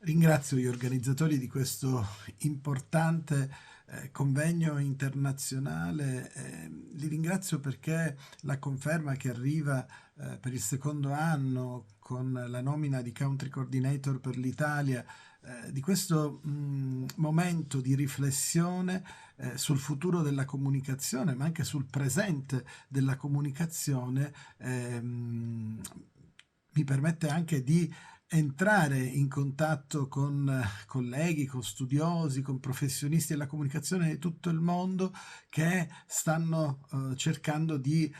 Ringrazio gli organizzatori di questo importante convegno internazionale. Li ringrazio perché la conferma che arriva per il secondo anno con la nomina di Country Coordinator per l'Italia, di questo momento di riflessione sul futuro della comunicazione, ma anche sul presente della comunicazione, mi permette anche di entrare in contatto con colleghi, con studiosi, con professionisti della comunicazione di tutto il mondo che stanno cercando di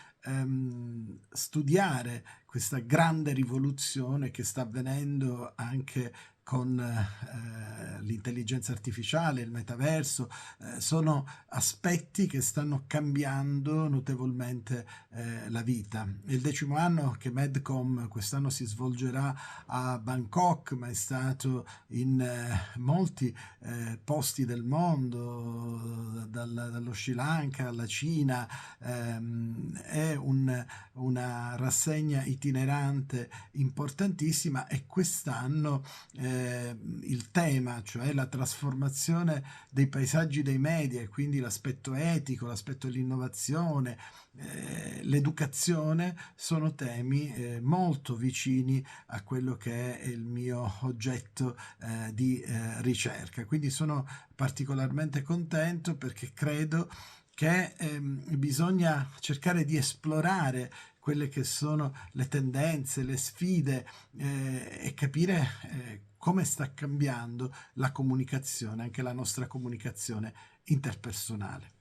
studiare questa grande rivoluzione che sta avvenendo anche con l'intelligenza artificiale, il metaverso. Sono aspetti che stanno cambiando notevolmente la vita. È il 10° anno che Medcom quest'anno si svolgerà a Bangkok, ma è stato in molti posti del mondo, dallo Sri Lanka alla Cina. È una rassegna itinerante importantissima, e quest'anno il tema, cioè la trasformazione dei paesaggi dei media, e quindi l'aspetto etico, l'aspetto dell'innovazione, l'educazione, sono temi molto vicini a quello che è il mio oggetto di ricerca. Quindi sono particolarmente contento perché credo che bisogna cercare di esplorare quelle che sono le tendenze, le sfide, e capire come sta cambiando la comunicazione, anche la nostra comunicazione interpersonale.